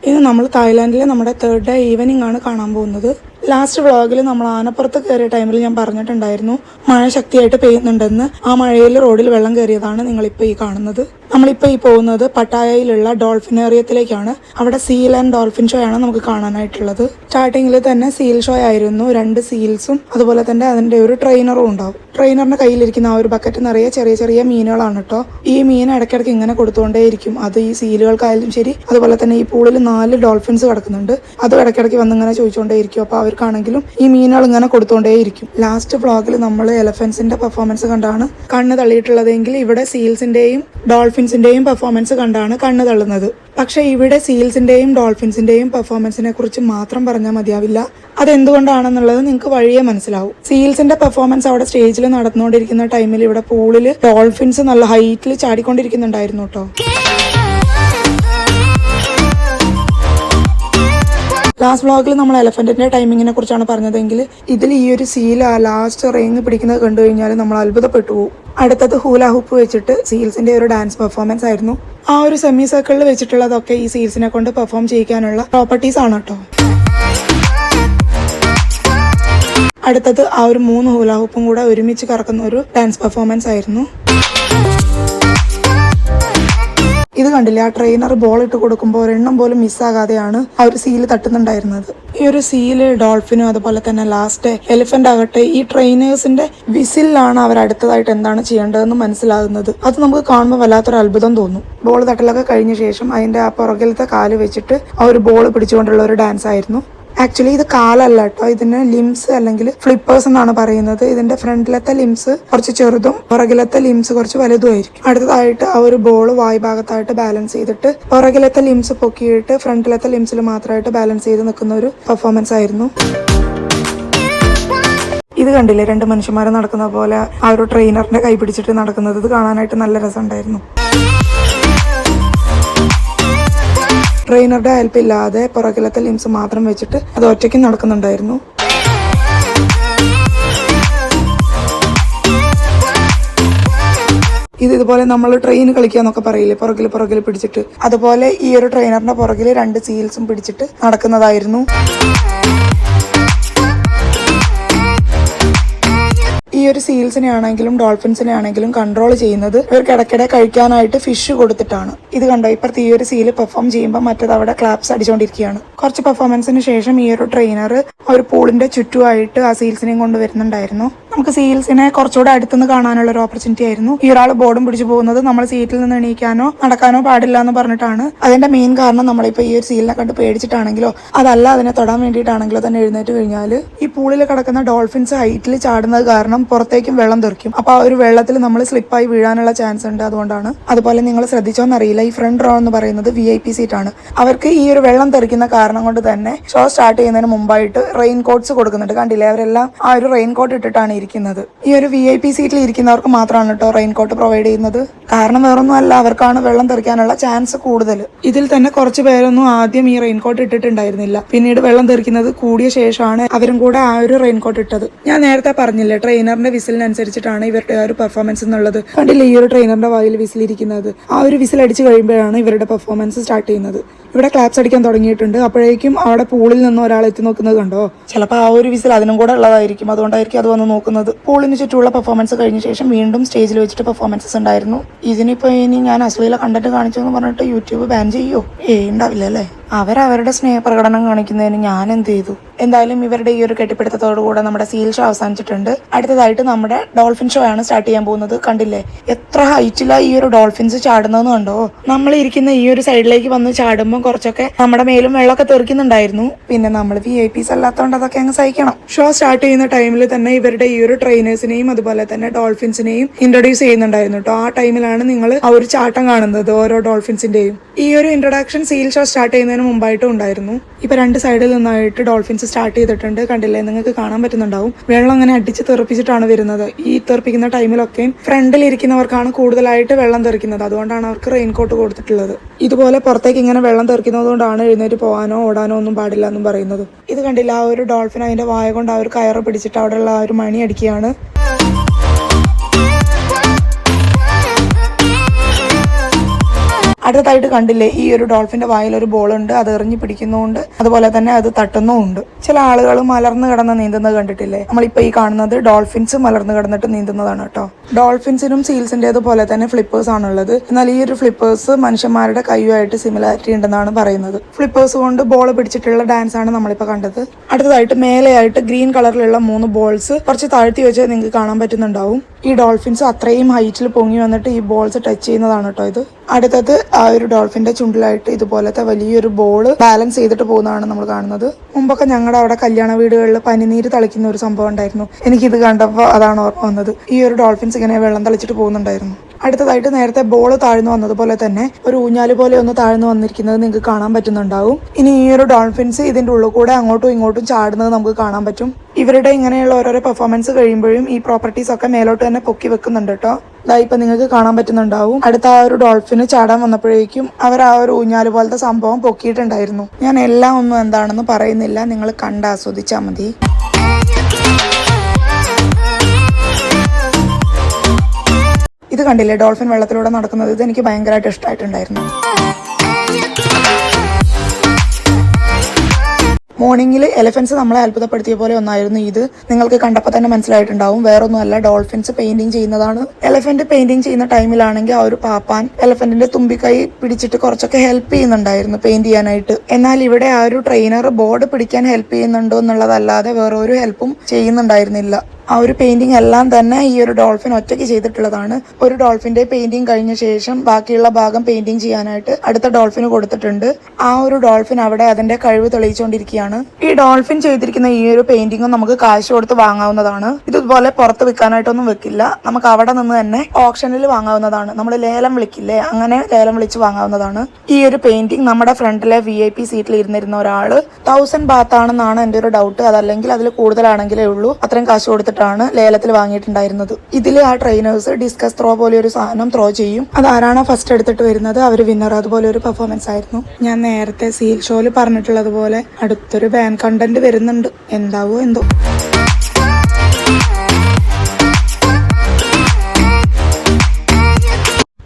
ഇന്ന് നമ്മൾ തായ്ലാൻഡിലെ നമ്മുടെ 3rd ഡേ ഈവനിങ് ആണ് കാണാൻ പോകുന്നത്. ലാസ്റ്റ് വ്ളോഗിൽ നമ്മൾ ആനപ്പുറത്ത് കയറിയ ടൈമിൽ ഞാൻ പറഞ്ഞിട്ടുണ്ടായിരുന്നു മഴ ശക്തിയായിട്ട് പെയ്യുന്നുണ്ടെന്ന്. ആ മഴയിൽ റോഡിൽ വെള്ളം കയറിയതാണ് നിങ്ങളിപ്പോൾ ഈ കാണുന്നത്. നമ്മളിപ്പോൾ ഈ പോകുന്നത് പട്ടായയിലുള്ള ഡോൾഫിനേറിയത്തിലേക്കാണ്. അവിടെ സീൽ ആൻഡ് ഡോൾഫിൻ ഷോ ആണ് നമുക്ക് കാണാനായിട്ടുള്ളത്. സ്റ്റാർട്ടിങ്ങിൽ തന്നെ സീൽ ഷോ ആയിരുന്നു. 2 സീൽസും അതുപോലെ തന്നെ അതിൻ്റെ ഒരു ട്രെയിനറും ഉണ്ടാവും. ട്രെയിനറിന്റെ കയ്യിലിരിക്കുന്ന ആ ഒരു ബക്കറ്റ് നിറയെ ചെറിയ ചെറിയ മീനുകളാണ് കേട്ടോ. ഈ മീൻ ഇടയ്ക്കിടയ്ക്ക് ഇങ്ങനെ കൊടുത്തുകൊണ്ടേയിരിക്കും. അത് ഈ സീലുകൾക്കായാലും ശരി, അതുപോലെ തന്നെ ഈ പൂളിൽ 4 ഡോൾഫിൻസ് കിടക്കുന്നുണ്ട്. അതും ഇടയ്ക്കിടയ്ക്ക് വന്ന് ഇങ്ങനെ ചോദിച്ചുകൊണ്ടേയിരിക്കും. അപ്പോൾ അവർക്കാണെങ്കിലും ഈ മീനുകൾ ഇങ്ങനെ കൊടുത്തുകൊണ്ടേയിരിക്കും. ലാസ്റ്റ് വ്ളോഗിൽ നമ്മൾ എലഫൻസിന്റെ പെർഫോമൻസ് കണ്ടാണ് കണ്ണ് തള്ളിയിട്ടുള്ളതെങ്കിൽ ഇവിടെ സീൽസിന്റെയും ഡോൾഫിൻസിന്റെയും പെർഫോമൻസ് കണ്ടാണ് കണ്ണ് തള്ളുന്നത്. പക്ഷെ ഇവിടെ സീൽസിന്റെയും ഡോൾഫിൻസിന്റെയും പെർഫോമൻസിനെ കുറിച്ച് മാത്രം പറഞ്ഞാൽ മതിയാവില്ല. അതെന്തുകൊണ്ടാണെന്നുള്ളത് നിങ്ങൾക്ക് വഴിയെ മനസ്സിലാവും. സീൽസിന്റെ പെർഫോമൻസ് അവിടെ സ്റ്റേജിൽ നടന്നുകൊണ്ടിരിക്കുന്ന ടൈമിൽ ഇവിടെ പൂളിൽ ഡോൾഫിൻസ് നല്ല ഹൈറ്റിൽ ചാടിക്കൊണ്ടിരിക്കുന്നുണ്ടായിരുന്നു കേട്ടോ. ലാസ്റ്റ് വ്ളോഗിൽ നമ്മൾ എലഫന്റിന്റെ ടൈമിങ്ങിനെ കുറിച്ചാണ് പറഞ്ഞതെങ്കിൽ ഇതിൽ ഈ ഒരു സീൽ ലാസ്റ്റ് റേങ്ങ് പിടിക്കുന്നത് കണ്ടു കഴിഞ്ഞാൽ നമ്മൾ അത്ഭുതപ്പെട്ടു പോകും. അടുത്തത് ഹൂല ഹൂപ്പ് വെച്ചിട്ട് സീൽസിന്റെ ഒരു ഡാൻസ് പെർഫോമൻസ് ആയിരുന്നു. ആ ഒരു സെമി സർക്കിളിൽ വെച്ചിട്ടുള്ളതൊക്കെ ഈ സീൽസിനെ കൊണ്ട് പെർഫോം ചെയ്യിക്കാനുള്ള പ്രോപ്പർട്ടീസ് ആണ് കേട്ടോ. അടുത്തത് ആ ഒരു 3 ഹൂല ഹൂപ്പും കൂടെ ഒരുമിച്ച് കറക്കുന്ന ഒരു ഡാൻസ് പെർഫോമൻസ് ആയിരുന്നു. ഇത് കണ്ടില്ലേ, ആ ട്രെയിനർ ബോൾ ഇട്ട് കൊടുക്കുമ്പോൾ ഒരെണ്ണം പോലും മിസ്സാകാതെയാണ് ആ ഒരു സീല് തട്ടുന്നുണ്ടായിരുന്നത്. ഈ ഒരു സീല് ഡോൾഫിനും അതുപോലെ തന്നെ ലാസ്റ്റ് എലിഫന്റ് ആകട്ടെ ഈ ട്രെയിനേഴ്സിന്റെ വിസിലാണ് അവർ അടുത്തതായിട്ട് എന്താണ് ചെയ്യേണ്ടതെന്ന് മനസ്സിലാകുന്നത്. അത് നമുക്ക് കാണുമ്പോൾ വല്ലാത്തൊരു അത്ഭുതം തോന്നും. ബോൾ തട്ടലൊക്കെ കഴിഞ്ഞ ശേഷം അതിന്റെ ആ പുറകിലത്തെ കാല് വെച്ചിട്ട് ആ ഒരു ബോൾ പിടിച്ചുകൊണ്ടുള്ള ഒരു ഡാൻസ് ആയിരുന്നു. ആക്ച്വലി ഇത് കാലല്ല കേട്ടോ, ഇതിന് ലിംസ് അല്ലെങ്കിൽ ഫ്ലിപ്പേഴ്സ് എന്നാണ് പറയുന്നത്. ഇതിന്റെ ഫ്രണ്ടിലത്തെ ലിംസ് കുറച്ച് ചെറുതും പുറകിലത്തെ ലിംസ് കുറച്ച് വലുതുമായിരിക്കും. അടുത്തതായിട്ട് ആ ഒരു ബോൾ വായു ഭാഗത്തായിട്ട് ബാലൻസ് ചെയ്തിട്ട് പുറകിലത്തെ ലിംസ് പൊക്കിയിട്ട് ഫ്രണ്ടിലത്തെ ലിംസിൽ മാത്രമായിട്ട് ബാലൻസ് ചെയ്ത് നിൽക്കുന്ന ഒരു പെർഫോമൻസ് ആയിരുന്നു. ഇത് കണ്ടില്ലേ, 2 മനുഷ്യന്മാരെ നടക്കുന്ന പോലെ ആ ഒരു ട്രെയിനറിന്റെ കൈ പിടിച്ചിട്ട് നടക്കുന്നത്. ഇത് കാണാനായിട്ട് നല്ല രസമുണ്ടായിരുന്നു. ട്രെയിനറുടെ ഹെൽപ്പ് ഇല്ലാതെ പുറകിലത്തെ ലിംസ് മാത്രം വെച്ചിട്ട് അത് ഒറ്റയ്ക്ക് നടക്കുന്നുണ്ടായിരുന്നു. ഇതുപോലെ നമ്മൾ ട്രെയിൻ കളിക്കാന്നൊക്കെ പറയില്ലേ, പുറകിൽ പിടിച്ചിട്ട്, അതുപോലെ ഈ ഒരു ട്രെയിനറിന്റെ പുറകിൽ 2 സീൽസും പിടിച്ചിട്ട് നടക്കുന്നതായിരുന്നു. ഈ ഒരു സീൽസിനെ ആണെങ്കിലും ഡോൾഫിൻസിനെ ആണെങ്കിലും കൺട്രോൾ ചെയ്യുന്നത് ഇവർക്ക് ഇടയ്ക്കിടെ കഴിക്കാനായിട്ട് ഫിഷ് കൊടുത്തിട്ടാണ്. ഇത് കണ്ടോ, ഇപ്പുറത്ത് ഈ ഒരു സീല് പെർഫോം ചെയ്യുമ്പോൾ മറ്റേത് അവിടെ ക്ലാപ്സ് അടിച്ചുകൊണ്ടിരിക്കുകയാണ്. കുറച്ച് പെർഫോമൻസിന് ശേഷം ഈ ഒരു ട്രെയിനർ ഒരു പൂളിന്റെ ചുറ്റുമായിട്ട് ആ സീൽസിനെയും കൊണ്ടുവരുന്നുണ്ടായിരുന്നു. നമുക്ക് സീൽസിനെ കുറച്ചുകൂടെ അടുത്തുനിന്ന് കാണാനുള്ള ഒരു ഓപ്പർച്യൂണിറ്റി ആയിരുന്നു. ഈ ഒരാൾ ബോർഡും പിടിച്ചു പോകുന്നത് നമ്മൾ സീറ്റിൽ നിന്ന് എണീക്കാനോ നടക്കാനോ പാടില്ല എന്ന് പറഞ്ഞിട്ടാണ്. അതിന്റെ മെയിൻ കാരണം നമ്മളിപ്പോൾ ഈ ഒരു സീലിനെ കണ്ട് പേടിച്ചിട്ടാണെങ്കിലോ അതല്ല അതിനെ തൊടാൻ വേണ്ടിയിട്ടാണെങ്കിലോ തന്നെ എഴുന്നേറ്റ് കഴിഞ്ഞാൽ ഈ പൂളിൽ കിടക്കുന്ന ഡോൾഫിൻസ് ഹൈറ്റിൽ ചാടുന്നത് കാരണം പുറത്തേക്കും വെള്ളം തെറിക്കും. അപ്പൊ ആ ഒരു വെള്ളത്തിൽ നമ്മൾ സ്ലിപ്പായി വീഴാനുള്ള ചാൻസ് ഉണ്ട്. അതുകൊണ്ടാണ്. അതുപോലെ നിങ്ങൾ ശ്രദ്ധിച്ചോന്നറിയില്ല, ഈ ഫ്രണ്ട് റോ എന്ന് പറയുന്നത് VIP സീറ്റ് ആണ്. അവർക്ക് ഈ ഒരു വെള്ളം തെറിക്കുന്ന കാരണം കൊണ്ട് തന്നെ ഷോ സ്റ്റാർട്ട് ചെയ്യുന്നതിന് മുമ്പായിട്ട് റെയിൻ കോട്ട്സ് കൊടുക്കുന്നുണ്ട്. കണ്ടില്ലേ, അവരെല്ലാം ആ ഒരു റെയിൻ കോട്ട് ഇട്ടിട്ടാണ് ഇരിക്കുന്നത്. ഈ ഒരു VIP സീറ്റിൽ ഇരിക്കുന്നവർക്ക് മാത്രമാണ് കേട്ടോ റെയിൻ കോട്ട് പ്രൊവൈഡ് ചെയ്യുന്നത്. കാരണം വേറൊന്നും അല്ല, അവർക്കാണ് വെള്ളം തെറിക്കാനുള്ള ചാൻസ് കൂടുതൽ. ഇതിൽ തന്നെ കുറച്ച് പേരൊന്നും ആദ്യം ഈ റെയിൻ കോട്ട് ഇട്ടിട്ടുണ്ടായിരുന്നില്ല. പിന്നീട് വെള്ളം തെറിക്കുന്നത് കൂടിയ ശേഷമാണ് അവരും കൂടെ ആ ഒരു റെയിൻ കോട്ട് ഇട്ടത്. ഞാൻ നേരത്തെ പറഞ്ഞില്ലേ, ട്രെയിനറിന്റെ വിസിലിനനുസരിച്ചിട്ടാണ് ഇവരുടെ ആ ഒരു പെർഫോമൻസ് എന്നുള്ളത്. കണ്ടില്ലേ, ഈ ഒരു ട്രെയിനറിന്റെ വായിൽ വിസിലിരിക്കുന്നത്. ആ ഒരു വിസിൽ അടിച്ചു കഴിയുമ്പോഴാണ് ഇവരുടെ പെർഫോമൻസ് സ്റ്റാർട്ട് ചെയ്യുന്നത്. ഇവിടെ ക്ലാപ്സ് അടിക്കാൻ തുടങ്ങിയിട്ടുണ്ട്. അപ്പോഴേക്കും അവിടെ പൂളിൽ നിന്ന് ഒരാൾ എത്തി നോക്കുന്നത് കണ്ടോ. ചിലപ്പോൾ ആ ഒരു വിസിൽ അതിനും കൂടെ ഉള്ളതായിരിക്കും, അതുകൊണ്ടായിരിക്കും അത് വന്ന് നോക്കുന്നത്. പൂളിന് ചുറ്റുമുള്ള പെർഫോമൻസ് കഴിഞ്ഞ ശേഷം വീണ്ടും സ്റ്റേജിൽ വെച്ചിട്ട് പെർഫോമൻസസ് ഉണ്ടായിരുന്നു. ഇതിനിപ്പോ ഇനി ഞാൻ അശ്ലീല കണ്ടന്റ് കാണിച്ചു എന്ന് പറഞ്ഞിട്ട് യൂട്യൂബ് ബാൻ ചെയ്യോ? ഉണ്ടാവില്ല അല്ലേ. അവരവരുടെ സ്നേഹപ്രകടനം കാണിക്കുന്നതിന് ഞാൻ എന്ത് ചെയ്തു? എന്തായാലും ഇവരുടെ ഈ ഒരു കെട്ടിപ്പിടുത്തത്തോടു കൂടെ നമ്മുടെ സീൽ ഷോ അവസാനിച്ചിട്ടുണ്ട്. അടുത്തതായിട്ട് നമ്മുടെ ഡോൾഫിൻ ഷോ ആണ് സ്റ്റാർട്ട് ചെയ്യാൻ പോകുന്നത്. കണ്ടില്ലേ, എത്ര ഹൈറ്റിലാണ് ഈ ഒരു ഡോൾഫിൻസ് ചാടുന്നതെന്ന് കണ്ടോ. നമ്മൾ ഇരിക്കുന്ന ഈ ഒരു സൈഡിലേക്ക് വന്ന് ചാടുമ്പോൾ കുറച്ചൊക്കെ നമ്മുടെ മേലും വെള്ളമൊക്കെ തെറിക്കുന്നുണ്ടായിരുന്നു. പിന്നെ നമ്മൾ VIPs അല്ലാത്തതുകൊണ്ട് അതൊക്കെ അങ്ങ് സഹിക്കണം. ഷോ സ്റ്റാർട്ട് ചെയ്യുന്ന ടൈമിൽ തന്നെ ഇവരുടെ ഈ ഒരു ട്രെയിനേഴ്സിനെയും അതുപോലെ തന്നെ ഡോൾഫിൻസിനെയും ഇൻട്രൊഡ്യൂസ് ചെയ്യുന്നുണ്ടായിരുന്നു കേട്ടോ. ആ ടൈമിലാണ് നിങ്ങൾ ആ ഒരു ചാട്ടം കാണുന്നത് ഓരോ ഡോൾഫിൻസിന്റെയും. ഈ ഒരു ഇൻട്രൊഡക്ഷൻ സീൽ ഷോ സ്റ്റാർട്ട് ചെയ്യുന്നതിന് മുമ്പായിട്ടും ഉണ്ടായിരുന്നു. ഇപ്പൊ 2 സൈഡിൽ നിന്നായിട്ട് ഡോൾഫിൻസ് സ്റ്റാർട്ട് ചെയ്തിട്ടുണ്ട്. കണ്ടില്ലേ, നിങ്ങൾക്ക് കാണാൻ പറ്റുന്നുണ്ടാവും. വെള്ളം അങ്ങനെ അടിച്ച് തെറിപ്പിച്ചിട്ടാണ് വരുന്നത്. ഈ തെറിപ്പിക്കുന്ന ടൈമിലൊക്കെ ഫ്രണ്ടിൽ ഇരിക്കുന്നവർക്കാണ് കൂടുതലായിട്ട് വെള്ളം തെറിക്കുന്നത്. അതുകൊണ്ടാണ് അവർക്ക് റെയിൻ കോട്ട് കൊടുത്തിട്ടുള്ളത്. ഇതുപോലെ പുറത്തേക്ക് ഇങ്ങനെ വെള്ളം തെറിക്കുന്നത് കൊണ്ടാണ് എഴുന്നേറ്റ് പോകാനോ ഓടാനോ ഒന്നും പാടില്ല എന്നും പറയുന്നത്. ഇത് കണ്ടില്ല, ആ ഒരു ഡോൾഫിൻ അതിന്റെ വായ കൊണ്ട് ആ ഒരു കയറ് പിടിച്ചിട്ട് അവിടെയുള്ള ആ ഒരു മണി അടിക്കുകയാണ്. അടുത്തതായിട്ട് കണ്ടില്ലേ, ഈ ഒരു ഡോൾഫിന്റെ വായിൽ ഒരു ബോൾ ഉണ്ട്, അത് എറിഞ്ഞു പിടിക്കുന്നുണ്ട്, അതുപോലെ തന്നെ അത് തട്ടുന്നുമുണ്ട്. ചില ആളുകൾ മലർന്നു കിടന്ന് നീന്തുന്നത് കണ്ടിട്ടില്ലേ? നമ്മളിപ്പോൾ ഈ കാണുന്നത് ഡോൾഫിൻസ് മലർന്നു കിടന്നിട്ട് നീന്തുന്നതാണ് കേട്ടോ. ഡോൾഫിൻസിനും സീൽസിൻ്റെതുപോലെ തന്നെ ഫ്ലിപ്പേഴ്സ് ആണുള്ളത്. എന്നാൽ ഈ ഒരു ഫ്ലിപ്പേഴ്സ് മനുഷ്യന്മാരുടെ കൈയുമായിട്ട് സിമിലാരിറ്റി ഉണ്ടെന്നാണ് പറയുന്നത്. ഫ്ലിപ്പേഴ്സ് കൊണ്ട് ബോൾ പിടിച്ചിട്ടുള്ള ഡാൻസ് ആണ് നമ്മളിപ്പോൾ കണ്ടത്. അടുത്തതായിട്ട് മേലെയായിട്ട് ഗ്രീൻ കളറിലുള്ള 3 ബോൾസ് കുറച്ച് താഴ്ത്തി വെച്ച് നിങ്ങൾക്ക് കാണാൻ പറ്റുന്നുണ്ടാവും. ഈ ഡോൾഫിൻസ് അത്രയും ഹൈറ്റിൽ പൊങ്ങി വന്നിട്ട് ഈ ബോൾസ് ടച്ച് ചെയ്യുന്നതാണ് കേട്ടോ ഇത്. അടുത്തത് ആ ഒരു ഡോൾഫിന്റെ ചുണ്ടിലായിട്ട് ഇതുപോലത്തെ വലിയൊരു ബോള് ബാലൻസ് ചെയ്തിട്ട് പോകുന്നതാണ് നമ്മൾ കാണുന്നത്. മുമ്പൊക്കെ ഞങ്ങളുടെ അവിടെ കല്യാണ വീടുകളിൽ പനിനീര് തളിക്കുന്ന ഒരു സംഭവം ഉണ്ടായിരുന്നു. എനിക്കിത് കണ്ടപ്പോൾ അതാണ് ഓർമ്മ വന്നത്. ഈ ഒരു ഡോൾഫിൻസ് ഇങ്ങനെ വെള്ളം തളിച്ചിട്ട് പോകുന്നുണ്ടായിരുന്നു. അടുത്തതായിട്ട് നേരത്തെ ബോൾ താഴ്ന്നു വന്നതുപോലെ തന്നെ ഒരു ഊഞ്ഞാല് പോലെ ഒന്ന് താഴ്ന്നു വന്നിരിക്കുന്നത് നിങ്ങൾക്ക് കാണാൻ പറ്റുന്നുണ്ടാവും. ഇനി ഈ ഒരു ഡോൾഫിൻസ് ഇതിന്റെ ഉള്ളിൽ കൂടെ അങ്ങോട്ടും ഇങ്ങോട്ടും ചാടുന്നത് നമുക്ക് കാണാൻ പറ്റും. ഇവരുടെ ഇങ്ങനെയുള്ള ഓരോരോ പെർഫോമൻസ് കഴിയുമ്പോഴും ഈ പ്രോപ്പർട്ടീസ് ഒക്കെ മേലോട്ട് തന്നെ പൊക്കി വെക്കുന്നുണ്ട് കേട്ടോ. ഇപ്പൊ നിങ്ങൾക്ക് കാണാൻ പറ്റുന്നുണ്ടാവും. അടുത്ത ആ ഒരു ഡോൾഫിന് ചാടാൻ വന്നപ്പോഴേക്കും അവർ ആ ഒരു ഊഞ്ഞാല് പോലത്തെ സംഭവം പൊക്കിയിട്ടുണ്ടായിരുന്നു. ഞാൻ എല്ലാം ഒന്നും എന്താണെന്ന് പറയുന്നില്ല, നിങ്ങൾ കണ്ട് ആസ്വദിച്ചാൽ മതി. ഇത് കണ്ടില്ലേ, ഡോൾഫിൻ വെള്ളത്തിലൂടെ നടക്കുന്നത്? ഇത് എനിക്ക് ഭയങ്കരമായിട്ട് ഇഷ്ടമായിട്ടുണ്ടായിരുന്നു. മോർണിംഗിൽ എലിഫൻസ് നമ്മളെ അത്ഭുതപ്പെടുത്തിയ പോലെ ഒന്നായിരുന്നു ഇത്. നിങ്ങൾക്ക് കണ്ടപ്പോൾ തന്നെ മനസ്സിലായിട്ടുണ്ടാവും, വേറൊന്നുമല്ല, ഡോൾഫിൻസ് പെയിന്റിങ് ചെയ്യുന്നതാണ്. എലിഫന്റ് പെയിന്റിങ് ചെയ്യുന്ന ടൈമിലാണെങ്കിൽ ആ ഒരു പാപ്പാൻ എലിഫന്റിന്റെ തുമ്പിക്കൈ പിടിച്ചിട്ട് കുറച്ചൊക്കെ ഹെൽപ്പ് ചെയ്യുന്നുണ്ടായിരുന്നു പെയിന്റ് ചെയ്യാനായിട്ട്. എന്നാൽ ഇവിടെ ആ ഒരു ട്രെയിനർ ബോർഡ് പിടിക്കാൻ ഹെൽപ്പ് ചെയ്യുന്നുണ്ടോ എന്നുള്ളതല്ലാതെ വേറെ ഒരു ഹെൽപ്പും ചെയ്യുന്നുണ്ടായിരുന്നില്ല. ആ ഒരു പെയിന്റിംഗ് എല്ലാം തന്നെ ഈ ഒരു ഡോൾഫിൻ ഒറ്റയ്ക്ക് ചെയ്തിട്ടുള്ളതാണ്. ഒരു ഡോൾഫിന്റെ പെയിന്റിംഗ് കഴിഞ്ഞ ശേഷം ബാക്കിയുള്ള ഭാഗം പെയിന്റിംഗ് ചെയ്യാനായിട്ട് അടുത്ത ഡോൾഫിന് കൊടുത്തിട്ടുണ്ട്. ആ ഒരു ഡോൾഫിൻ അവിടെ അതിന്റെ കഴിവ് തെളിയിച്ചുകൊണ്ടിരിക്കുകയാണ്. ഈ ഡോൾഫിൻ ചെയ്തിരിക്കുന്ന ഈ ഒരു പെയിന്റിംഗും നമുക്ക് കാശ് കൊടുത്ത് വാങ്ങാവുന്നതാണ്. ഇതുപോലെ പുറത്ത് വിൽക്കാനായിട്ടൊന്നും വെക്കില്ല, നമുക്ക് അവിടെ നിന്ന് തന്നെ ഓപ്ഷനിൽ വാങ്ങാവുന്നതാണ്. നമ്മൾ ലേലം വിളിക്കില്ലേ, അങ്ങനെ ലേലം വിളിച്ച് വാങ്ങാവുന്നതാണ്. ഈ ഒരു പെയിന്റിംഗ് നമ്മുടെ ഫ്രണ്ടിലെ VIP സീറ്റിൽ ഇരുന്നിരുന്ന ഒരാള് 1000 ബാത്ത് ആണെന്നാണ് എന്റെ ഒരു ഡൗട്ട്. അതല്ലെങ്കിൽ അതിൽ കൂടുതലാണെങ്കിലേ ഉള്ളൂ. അത്രയും കാശ് കൊടുത്തിട്ട് ലേലത്തിൽ വാങ്ങിയിട്ടുണ്ടായിരുന്നത്. ഇതിൽ ആ ട്രെയിനേഴ്സ് ഡിസ്കസ് ത്രോ പോലെ ഒരു സാധനം ത്രോ ചെയ്യും. അത് ആരാണോ ഫസ്റ്റ് എടുത്തിട്ട് വരുന്നത് അവർ വിന്നർ. അതുപോലെ ഒരു പെർഫോമൻസ് ആയിരുന്നു. ഞാൻ നേരത്തെ സീൽ ഷോയിൽ പറഞ്ഞിട്ടുള്ളതുപോലെ അടുത്തൊരു ബാൻ കണ്ടന്റ് വരുന്നുണ്ട്. എന്താവോ എന്തോ.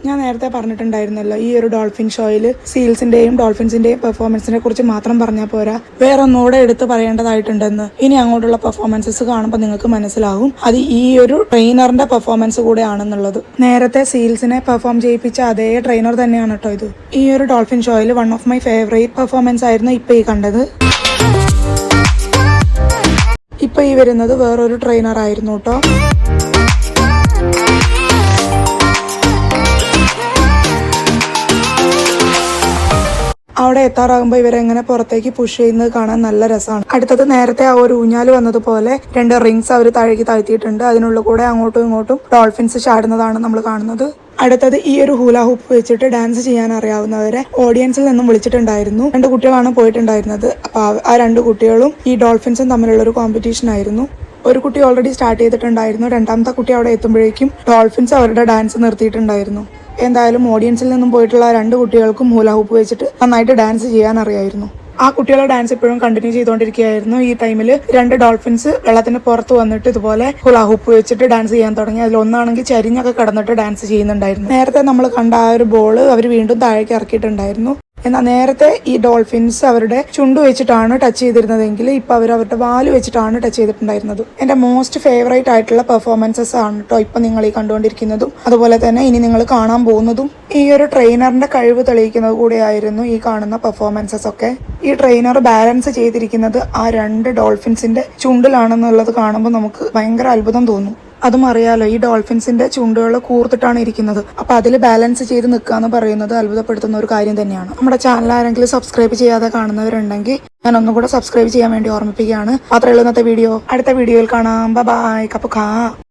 ഞാൻ നേരത്തെ പറഞ്ഞിട്ടുണ്ടായിരുന്നല്ലോ, ഈ ഒരു ഡോൾഫിൻ ഷോയിൽ സീൽസിന്റെയും ഡോൾഫിൻസിന്റെയും പെർഫോമൻസിനെ കുറിച്ച് മാത്രം പറഞ്ഞാൽ പോരാ, വേറെ ഒന്നുകൂടെ എടുത്ത് പറയേണ്ടതായിട്ടുണ്ടെന്ന്. ഇനി അങ്ങോട്ടുള്ള പെർഫോമൻസസ് കാണുമ്പോൾ നിങ്ങൾക്ക് മനസ്സിലാവും അത് ഈ ഒരു ട്രെയിനറിന്റെ പെർഫോമൻസ് കൂടെ ആണെന്നുള്ളത്. നേരത്തെ സീൽസിനെ പെർഫോം ചെയ്യിപ്പിച്ച അതേ ട്രെയിനർ തന്നെയാണ് കേട്ടോ ഇത്. ഈ ഒരു ഡോൾഫിൻ ഷോയിൽ one of my favourite performance ആയിരുന്നു ഇപ്പൊ ഈ കണ്ടത്. ഇപ്പൊ ഈ വരുന്നത് വേറൊരു ട്രെയിനർ ആയിരുന്നു കേട്ടോ. അവിടെ എത്താറാകുമ്പോൾ ഇവരെങ്ങനെ പുറത്തേക്ക് പുഷ് ചെയ്യുന്നത് കാണാൻ നല്ല രസമാണ്. അടുത്തത് നേരത്തെ ആ ഒരു ഊഞ്ഞാല് വന്നതുപോലെ 2 റിങ്സ് അവർ താഴേക്ക് താഴ്ത്തിയിട്ടുണ്ട്. അതിനുള്ളിൽ കൂടെ അങ്ങോട്ടും ഇങ്ങോട്ടും ഡോൾഫിൻസ് ചാടുന്നതാണ് നമ്മൾ കാണുന്നത്. അടുത്തത് ഈ ഒരു ഹൂല ഹൂപ്പ് വെച്ചിട്ട് ഡാൻസ് ചെയ്യാൻ അറിയാവുന്നവരെ ഓഡിയൻസിൽ നിന്നും വിളിച്ചിട്ടുണ്ടായിരുന്നു. 2 കുട്ടികളാണ് പോയിട്ടുണ്ടായിരുന്നത്. അപ്പൊ ആ 2 കുട്ടികളും ഈ ഡോൾഫിൻസും തമ്മിലുള്ള ഒരു കോമ്പറ്റീഷൻ ആയിരുന്നു. ഒരു കുട്ടി ഓൾറെഡി സ്റ്റാർട്ട് ചെയ്തിട്ടുണ്ടായിരുന്നു. രണ്ടാമത്തെ കുട്ടി അവിടെ എത്തുമ്പോഴേക്കും ഡോൾഫിൻസ് അവരുടെ ഡാൻസ് നിർത്തിയിട്ടുണ്ടായിരുന്നു. എന്തായാലും ഓഡിയൻസിൽ നിന്നും പോയിട്ടുള്ള 2 കുട്ടികൾക്കും ഹൂല ഹൂപ്പ് വെച്ചിട്ട് നന്നായിട്ട് ഡാൻസ് ചെയ്യാൻ അറിയായിരുന്നു. ആ കുട്ടികളുടെ ഡാൻസ് ഇപ്പോഴും കണ്ടിന്യൂ ചെയ്തുകൊണ്ടിരിക്കുകയായിരുന്നു. ഈ ടൈമിൽ 2 ഡോൾഫിൻസ് വെള്ളത്തിന് പുറത്ത് വന്നിട്ട് ഇതുപോലെ ഹുല ഹൂപ്പ് വെച്ചിട്ട് ഡാൻസ് ചെയ്യാൻ തുടങ്ങി. അതിലൊന്നാണെങ്കിൽ ചരിഞ്ഞൊക്കെ കിടന്നിട്ട് ഡാൻസ് ചെയ്യുന്നുണ്ടായിരുന്നു. നേരത്തെ നമ്മൾ കണ്ട ആ ഒരു ബോള് അവർ വീണ്ടും താഴേക്ക് ഇറക്കിയിട്ടുണ്ടായിരുന്നു. എന്നാൽ നേരത്തെ ഈ ഡോൾഫിൻസ് അവരുടെ ചുണ്ടു വെച്ചിട്ടാണ് ടച്ച് ചെയ്തിരുന്നതെങ്കിൽ ഇപ്പൊ അവർ അവരുടെ വാല് വെച്ചിട്ടാണ് ടച്ച് ചെയ്തിട്ടുണ്ടായിരുന്നത്. എന്റെ മോസ്റ്റ് ഫേവറേറ്റ് ആയിട്ടുള്ള പെർഫോമൻസസ് ആണ് കേട്ടോ ഇപ്പൊ നിങ്ങൾ ഈ കണ്ടുകൊണ്ടിരിക്കുന്നതും അതുപോലെ തന്നെ ഇനി നിങ്ങൾ കാണാൻ പോകുന്നതും. ഈ ഒരു ട്രെയിനറിന്റെ കഴിവ് തെളിയിക്കുന്നത് കൂടെയായിരുന്നു ഈ കാണുന്ന പെർഫോമൻസസ് ഒക്കെ. ഈ ട്രെയിനർ ബാലൻസ് ചെയ്തിരിക്കുന്നത് ആ 2 ഡോൾഫിൻസിന്റെ ചുണ്ടിലാണെന്നുള്ളത് കാണുമ്പോൾ നമുക്ക് ഭയങ്കര അത്ഭുതം തോന്നും. അതും അറിയാലോ, ഈ ഡോൾഫിൻസിന്റെ ചുണ്ടുകൾ കൂർത്തിട്ടാണ് ഇരിക്കുന്നത്. അപ്പൊ അതിൽ ബാലൻസ് ചെയ്ത് നിൽക്കുക എന്ന് പറയുന്നത് അത്ഭുതപ്പെടുത്തുന്ന ഒരു കാര്യം തന്നെയാണ്. നമ്മുടെ ചാനൽ ആരെങ്കിലും സബ്സ്ക്രൈബ് ചെയ്യാതെ കാണുന്നവരുണ്ടെങ്കിൽ ഞാൻ ഒന്നും കൂടെ സബ്സ്ക്രൈബ് ചെയ്യാൻ വേണ്ടി ഓർമ്മിപ്പിക്കുകയാണ്. മാത്രമേ ഉള്ളൂ ഇന്നത്തെ വീഡിയോ. അടുത്ത വീഡിയോയിൽ കാണാം. ബൈ. കപ്പുകാ.